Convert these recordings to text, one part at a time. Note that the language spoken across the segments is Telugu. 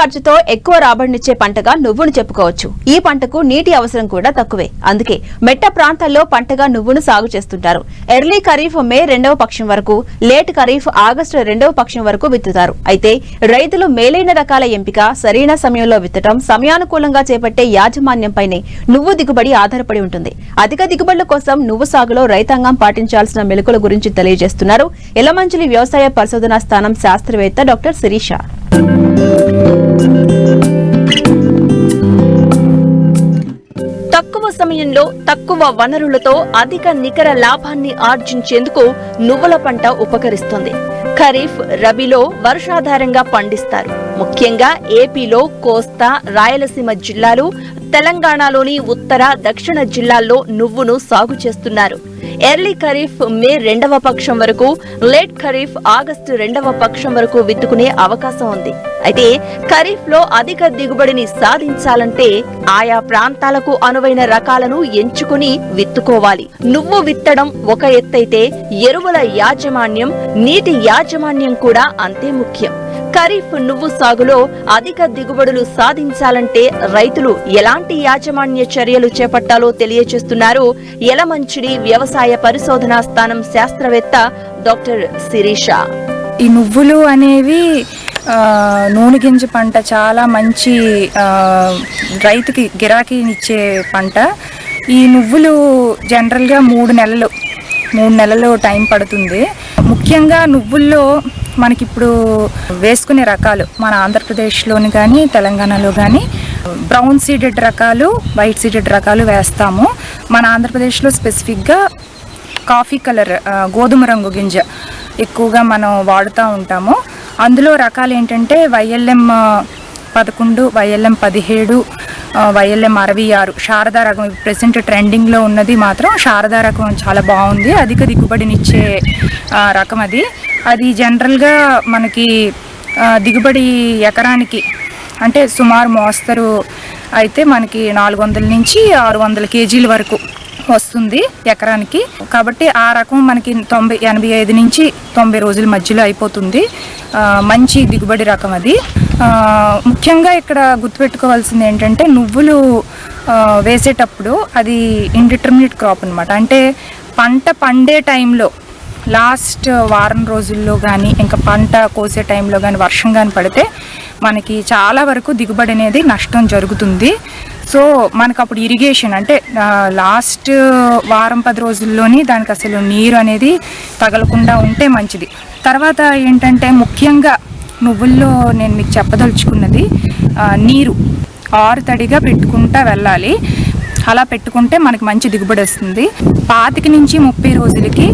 ఖర్చుతో ఎక్కువ రాబడినిచ్చే పంటగా నువ్వును చెప్పుకోవచ్చు. ఈ పంటకు నీటి అవసరం కూడా తక్కువే. అందుకే మెట్ట ప్రాంతాల్లో పంటగా నువ్వును సాగు చేస్తుంటారు. ఎర్లీ ఖరీఫ్ మే 2వ పక్షం వరకు, లేట్ ఖరీఫ్ ఆగస్టు 2వ పక్షం వరకు విత్తుతారు. అయితే రైతులు మేలైన రకాల ఎంపిక, సరైన సమయంలో విత్తడం, సమయానుకూలంగా చేపట్టే యాజమాన్యంపైనే నువ్వు దిగుబడి ఆధారపడి ఉంటుంది. అధిక దిగుబడుల కోసం నువ్వు సాగులో రైతాంగం పాటించాల్సిన మెలకుల గురించి తెలియజేస్తున్నారు ఎలమంచిలి వ్యవసాయ పరిశోధనా స్థానం శాస్త్రవేత్త డాక్టర్ శిరీష. తక్కువ సమయంలో తక్కువ వనరులతో అధిక నికర లాభాన్ని ఆర్జించేందుకు నువ్వుల పంట ఉపకరిస్తుంది. ఖరీఫ్, రబీలో వర్షాధారంగా పండిస్తారు. ముఖ్యంగా ఏపీలో కోస్తా, రాయలసీమ జిల్లాలు, తెలంగాణలోని ఉత్తర, దక్షిణ జిల్లాల్లో నువ్వును సాగు చేస్తున్నారు. ఎర్లీ ఖరీఫ్ మే 2వ పక్షం వరకు, లేట్ ఖరీఫ్ ఆగస్టు 2వ పక్షం వరకు విత్తుకునే అవకాశం ఉంది. అయితే ఖరీఫ్ లో అధిక దిగుబడిని సాధించాలంటే ఆయా ప్రాంతాలకు అనువైన రకాలను ఎంచుకుని విత్తుకోవాలి. నువ్వు విత్తడం ఒక ఎత్తైతే ఎరువుల యాజమాన్యం, నీటి యాజమాన్యం కూడా అంతే ముఖ్యం. ఖరీఫ్ నువ్వు సాగులో అధిక దిగుబడులు సాధించాలంటే రైతులు ఎలాంటి యాజమాన్య చర్యలు చేపట్టాలో తెలియజేస్తున్నారు ఎలమంచిలి వ్యవసాయ పరిశోధనా స్థానం శాస్త్రవేత్త డాక్టర్ శిరీష. ఈ నువ్వులు అనేవి నూనె గింజ పంట, చాలా మంచి రైతుకి గిరాకీనిచ్చే పంట. ఈ నువ్వులు జనరల్గా 3 నెలలు టైం పడుతుంది. ముఖ్యంగా నువ్వుల్లో మనకిప్పుడు వేసుకునే రకాలు మన ఆంధ్రప్రదేశ్లోని కానీ తెలంగాణలో కానీ బ్రౌన్ సీడెడ్ రకాలు, వైట్ సీడెడ్ రకాలు వేస్తాము. మన ఆంధ్రప్రదేశ్లో స్పెసిఫిక్గా కాఫీ కలర్, గోధుమ రంగు గింజ ఎక్కువగా మనం వాడుతూ ఉంటాము. అందులో రకాలు ఏంటంటే YLM 11, YLM 17, YLM 66, శారదా రకం. ప్రెసెంట్ ట్రెండింగ్లో ఉన్నది మాత్రం శారదా రకం, చాలా బాగుంది. అధిక దిగుబడినిచ్చే రకం అది జనరల్గా మనకి దిగుబడి ఎకరానికి అంటే సుమారు మోస్తరు అయితే మనకి 400 నుంచి 600 కేజీల వరకు వస్తుంది ఎకరానికి. కాబట్టి ఆ రకం మనకి 85 నుంచి 90 రోజుల మధ్యలో అయిపోతుంది. మంచి దిగుబడి రకం అది. ముఖ్యంగా ఇక్కడ గుర్తుపెట్టుకోవాల్సింది ఏంటంటే నువ్వులు వేసేటప్పుడు అది ఇండిటర్మినేట్ క్రాప్ అనమాట. అంటే పంట పండే టైంలో లాస్ట్ వారం రోజుల్లో కానీ, ఇంకా పంట కోసే టైంలో కానీ వర్షం కానీ పడితే మనకి చాలా వరకు దిగుబడి అనేది నష్టం జరుగుతుంది. సో మనకు అప్పుడు ఇరిగేషన్ అంటే లాస్ట్ వారం 10 రోజుల్లోని దానికి అసలు నీరు అనేది తగలకుండా ఉంటే మంచిది. తర్వాత ఏంటంటే ముఖ్యంగా నువ్వుల్లో నేను మీకు చెప్పదలుచుకున్నది, నీరు ఆరుతడిగా పెట్టుకుంటా వెళ్ళాలి. అలా పెట్టుకుంటే మనకి మంచి దిగుబడి వస్తుంది. 25 నుంచి 30 రోజులకి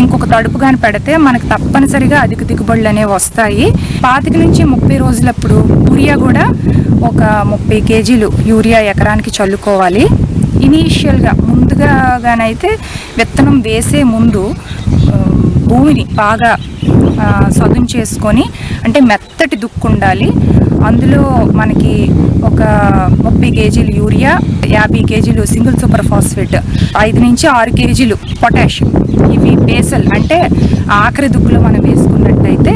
ఇంకొక తడుపు కానీ పెడితే మనకు తప్పనిసరిగా అధిక దిగుబడులు అనేవి వస్తాయి. 25 నుంచి 30 రోజులప్పుడు యూరియా కూడా ఒక 30 కేజీలు యూరియా ఎకరానికి చల్లుకోవాలి. ఇనీషియల్గా ముందుగానైతే విత్తనం వేసే ముందు భూమిని బాగా సదును చేసుకొని, అంటే మెత్తటి దుక్కు ఉండాలి. అందులో మనకి ఒక 30 కేజీలు యూరియా, 50 కేజీలు సింగిల్ సూపర్ ఫాస్ఫేట్, 5 నుంచి 6 కేజీలు పొటాషియం, ఇవి బేసల్ అంటే ఆఖరి దుక్కులో మనం వేసుకున్నట్టయితే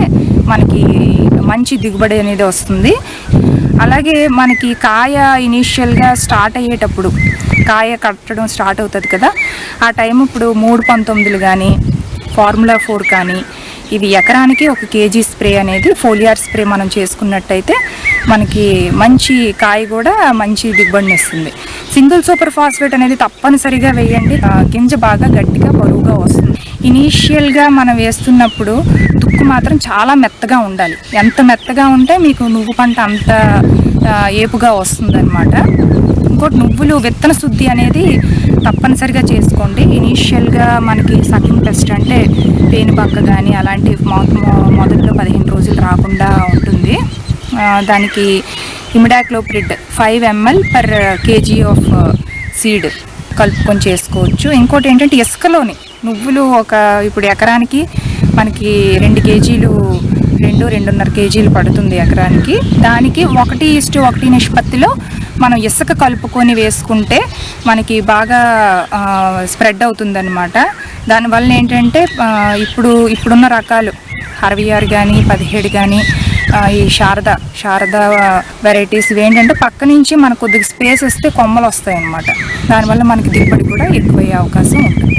మనకి మంచి దిగుబడి అనేది వస్తుంది. అలాగే మనకి కాయ ఇనీషియల్గా స్టార్ట్ అయ్యేటప్పుడు, కాయ కట్టడం స్టార్ట్ అవుతుంది కదా, ఆ టైం ఇప్పుడు 319 కానీ ఫార్ములా 4 కానీ ఇవి ఎకరానికి 1 కేజీ స్ప్రే అనేది ఫోలియార్ స్ప్రే మనం చేసుకున్నట్టయితే మనకి మంచి కాయ కూడా మంచి దిగుబడిని ఇస్తుంది. సింగిల్ సూపర్ ఫాస్ఫేట్ అనేది తప్పనిసరిగా వేయండి. గింజ బాగా గట్టిగా బరువుగా వస్తుంది. ఇనీషియల్గా మనం వేస్తున్నప్పుడు దుక్కు మాత్రం చాలా మెత్తగా ఉండాలి. ఎంత మెత్తగా ఉంటే మీకు నువ్వు పంట అంత ఏపుగా వస్తుందన్నమాట. ఇంకోటి నువ్వులు విత్తన శుద్ధి అనేది తప్పనిసరిగా చేసుకోండి. ఇనీషియల్గా మనకి సకింగ్ పెస్ట్ అంటే పేనుబంక కానీ అలాంటి మొదట్లో 15 రోజులు రాకుండా ఉంటుంది. దానికి imidacloprid 5 ml per kg of seed కలుపుకొని చేసుకోవచ్చు. ఇంకోటి ఏంటంటే ఇసుకలోని నువ్వులు ఇప్పుడు ఎకరానికి మనకి 2 కేజీలు 2-2.5 కేజీలు పడుతుంది ఎకరానికి. దానికి 1:1 నిష్పత్తిలో మనం ఇసుక కలుపుకొని వేసుకుంటే మనకి బాగా స్ప్రెడ్ అవుతుందన్నమాట. దానివల్ల ఏంటంటే ఇప్పుడున్న రకాలు 66 కానీ 17 కానీ ఈ శారద వెరైటీస్ ఏంటంటే పక్క నుంచి మనకు కొద్దిగా స్పేస్ ఇస్తే కొమ్మలు వస్తాయి అన్నమాట. దానివల్ల మనకి దిగుబడి కూడా ఎక్కువయ్యే అవకాశం ఉంటుంది.